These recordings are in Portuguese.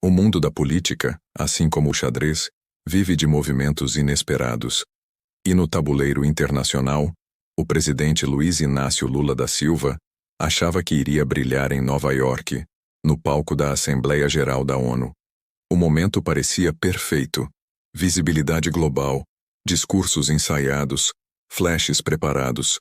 O mundo da política, assim como o xadrez, vive de movimentos inesperados. E no tabuleiro internacional, o presidente Luiz Inácio Lula da Silva achava que iria brilhar em Nova York, no palco da Assembleia Geral da ONU. O momento parecia perfeito. Visibilidade global, discursos ensaiados, flashes preparados.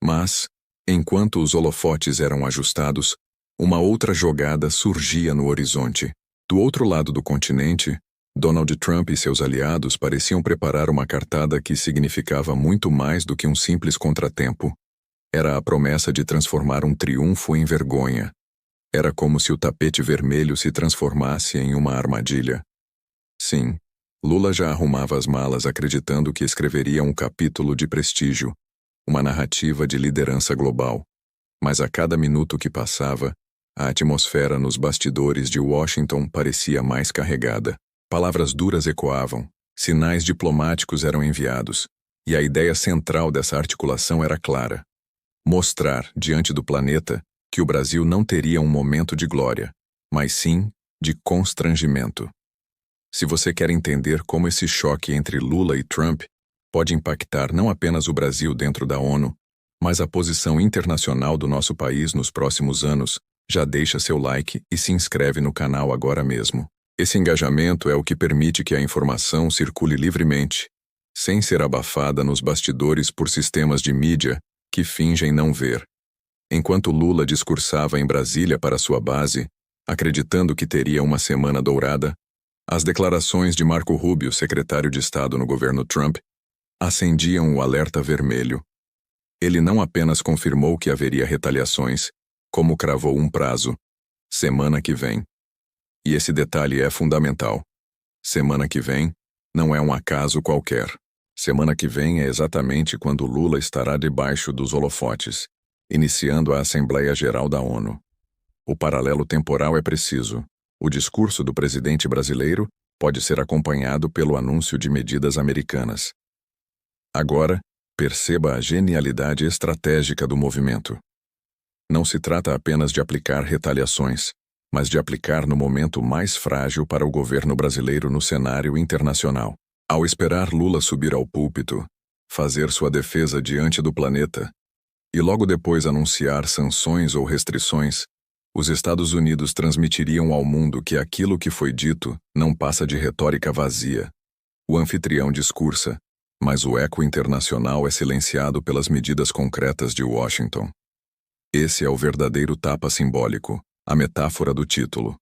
Mas, enquanto os holofotes eram ajustados, uma outra jogada surgia no horizonte. Do outro lado do continente, Donald Trump e seus aliados pareciam preparar uma cartada que significava muito mais do que um simples contratempo. Era a promessa de transformar um triunfo em vergonha. Era como se o tapete vermelho se transformasse em uma armadilha. Sim, Lula já arrumava as malas acreditando que escreveria um capítulo de prestígio, uma narrativa de liderança global. Mas a cada minuto que passava, a atmosfera nos bastidores de Washington parecia mais carregada. Palavras duras ecoavam, sinais diplomáticos eram enviados, e a ideia central dessa articulação era clara: mostrar, diante do planeta, que o Brasil não teria um momento de glória, mas sim de constrangimento. Se você quer entender como esse choque entre Lula e Trump pode impactar não apenas o Brasil dentro da ONU, mas a posição internacional do nosso país nos próximos anos, já deixa seu like e se inscreve no canal agora mesmo. Esse engajamento é o que permite que a informação circule livremente, sem ser abafada nos bastidores por sistemas de mídia que fingem não ver. Enquanto Lula discursava em Brasília para sua base, acreditando que teria uma semana dourada, as declarações de Marco Rubio, secretário de Estado no governo Trump, acendiam o alerta vermelho. Ele não apenas confirmou que haveria retaliações, como cravou um prazo: semana que vem. E esse detalhe é fundamental. Semana que vem não é um acaso qualquer. Semana que vem é exatamente quando Lula estará debaixo dos holofotes, iniciando a Assembleia Geral da ONU. O paralelo temporal é preciso. O discurso do presidente brasileiro pode ser acompanhado pelo anúncio de medidas americanas. Agora, perceba a genialidade estratégica do movimento. Não se trata apenas de aplicar retaliações, mas de aplicar no momento mais frágil para o governo brasileiro no cenário internacional. Ao esperar Lula subir ao púlpito, fazer sua defesa diante do planeta, e logo depois anunciar sanções ou restrições, os Estados Unidos transmitiriam ao mundo que aquilo que foi dito não passa de retórica vazia. O anfitrião discursa, mas o eco internacional é silenciado pelas medidas concretas de Washington. Esse é o verdadeiro tapa simbólico, a metáfora do título.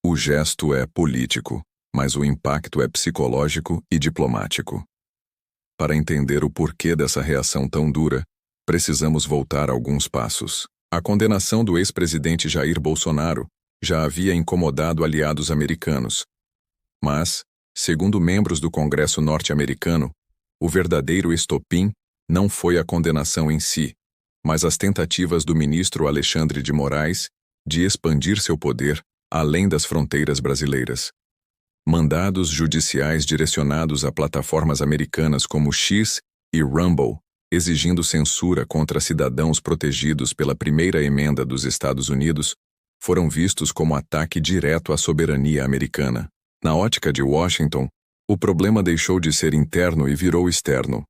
O gesto é político, mas o impacto é psicológico e diplomático. Para entender o porquê dessa reação tão dura, precisamos voltar alguns passos. A condenação do ex-presidente Jair Bolsonaro já havia incomodado aliados americanos. Mas, segundo membros do Congresso norte-americano, o verdadeiro estopim não foi a condenação em si, mas as tentativas do ministro Alexandre de Moraes de expandir seu poder além das fronteiras brasileiras. Mandados judiciais direcionados a plataformas americanas como X e Rumble, exigindo censura contra cidadãos protegidos pela primeira emenda dos Estados Unidos, foram vistos como ataque direto à soberania americana. Na ótica de Washington, o problema deixou de ser interno e virou externo.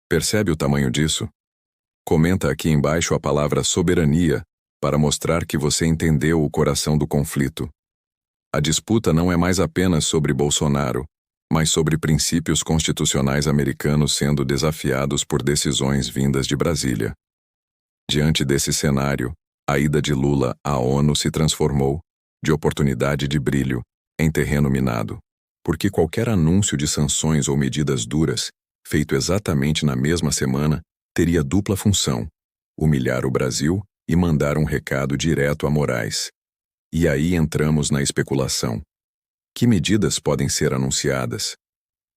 Percebe o tamanho disso? Comenta aqui embaixo a palavra soberania para mostrar que você entendeu o coração do conflito. A disputa não é mais apenas sobre Bolsonaro, mas sobre princípios constitucionais americanos sendo desafiados por decisões vindas de Brasília. Diante desse cenário, a ida de Lula à ONU se transformou, de oportunidade de brilho, em terreno minado, porque qualquer anúncio de sanções ou medidas duras, feito exatamente na mesma semana, teria dupla função: humilhar o Brasil e mandar um recado direto a Moraes. E aí entramos na especulação. Que medidas podem ser anunciadas?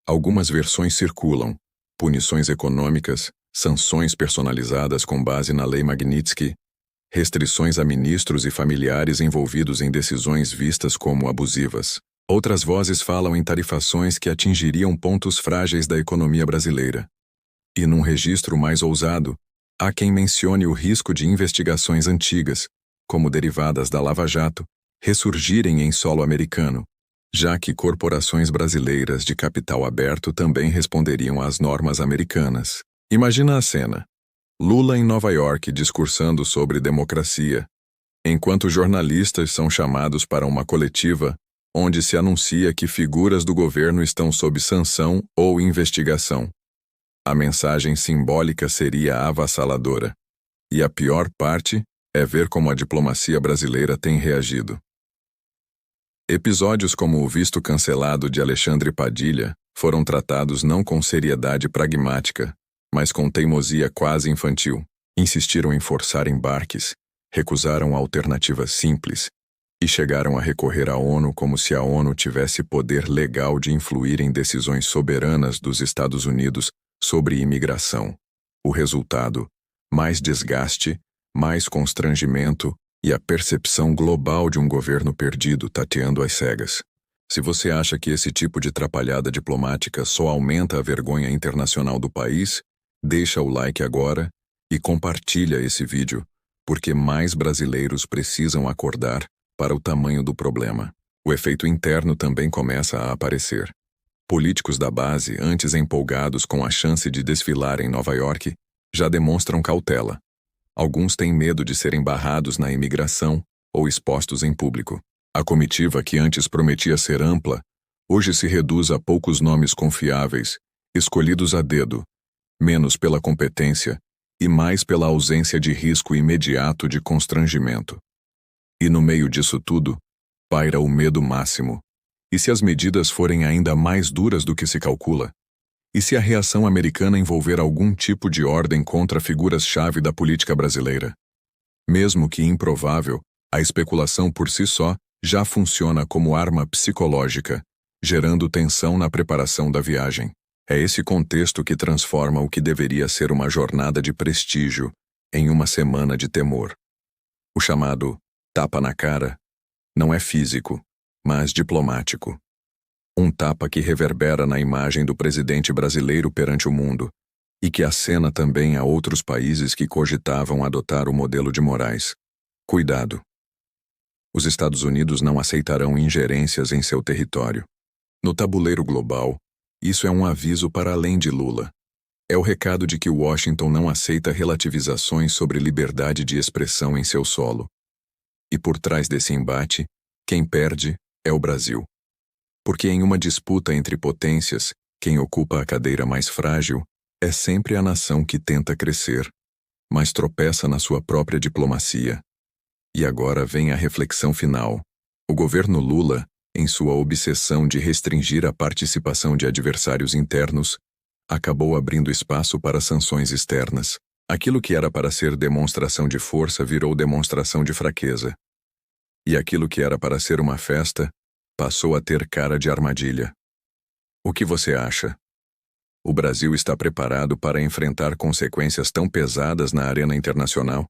Algumas versões circulam: punições econômicas, sanções personalizadas com base na Lei Magnitsky, restrições a ministros e familiares envolvidos em decisões vistas como abusivas. Outras vozes falam em tarifações que atingiriam pontos frágeis da economia brasileira. E num registro mais ousado, há quem mencione o risco de investigações antigas, como derivadas da Lava Jato, ressurgirem em solo americano, já que corporações brasileiras de capital aberto também responderiam às normas americanas. Imagina a cena. Lula em Nova York discursando sobre democracia, enquanto jornalistas são chamados para uma coletiva onde se anuncia que figuras do governo estão sob sanção ou investigação. A mensagem simbólica seria avassaladora. E a pior parte é ver como a diplomacia brasileira tem reagido. Episódios como o visto cancelado de Alexandre Padilha foram tratados não com seriedade pragmática, mas com teimosia quase infantil. Insistiram em forçar embarques, recusaram alternativas simples e chegaram a recorrer à ONU como se a ONU tivesse poder legal de influir em decisões soberanas dos Estados Unidos sobre imigração. O resultado: mais desgaste, mais constrangimento e a percepção global de um governo perdido tateando às cegas. Se você acha que esse tipo de trapalhada diplomática só aumenta a vergonha internacional do país, deixa o like agora e compartilha esse vídeo, porque mais brasileiros precisam acordar para o tamanho do problema. O efeito interno também começa a aparecer. Políticos da base, antes empolgados com a chance de desfilar em Nova York, já demonstram cautela. Alguns têm medo de serem barrados na imigração ou expostos em público. A comitiva, que antes prometia ser ampla, hoje se reduz a poucos nomes confiáveis, escolhidos a dedo, menos pela competência e mais pela ausência de risco imediato de constrangimento. E no meio disso tudo, paira o medo máximo. E se as medidas forem ainda mais duras do que se calcula? E se a reação americana envolver algum tipo de ordem contra figuras-chave da política brasileira? Mesmo que improvável, a especulação por si só já funciona como arma psicológica, gerando tensão na preparação da viagem. É esse contexto que transforma o que deveria ser uma jornada de prestígio em uma semana de temor. O chamado tapa na cara não é físico, mas diplomático. Um tapa que reverbera na imagem do presidente brasileiro perante o mundo e que acena também a outros países que cogitavam adotar o modelo de Moraes. Cuidado! Os Estados Unidos não aceitarão ingerências em seu território. No tabuleiro global, isso é um aviso para além de Lula. É o recado de que Washington não aceita relativizações sobre liberdade de expressão em seu solo. E por trás desse embate, quem perde é o Brasil. Porque em uma disputa entre potências, quem ocupa a cadeira mais frágil é sempre a nação que tenta crescer, mas tropeça na sua própria diplomacia. E agora vem a reflexão final. O governo Lula, em sua obsessão de restringir a participação de adversários internos, acabou abrindo espaço para sanções externas. Aquilo que era para ser demonstração de força virou demonstração de fraqueza. E aquilo que era para ser uma festa passou a ter cara de armadilha. O que você acha? O Brasil está preparado para enfrentar consequências tão pesadas na arena internacional?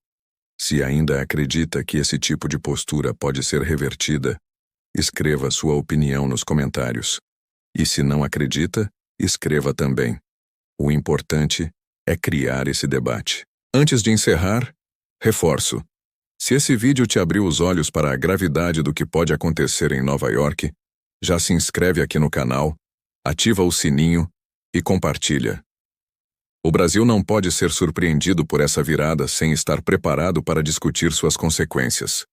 Se ainda acredita que esse tipo de postura pode ser revertida, escreva sua opinião nos comentários. E se não acredita, escreva também. O importante é criar esse debate. Antes de encerrar, reforço. Se esse vídeo te abriu os olhos para a gravidade do que pode acontecer em Nova York, já se inscreve aqui no canal, ativa o sininho e compartilha. O Brasil não pode ser surpreendido por essa virada sem estar preparado para discutir suas consequências.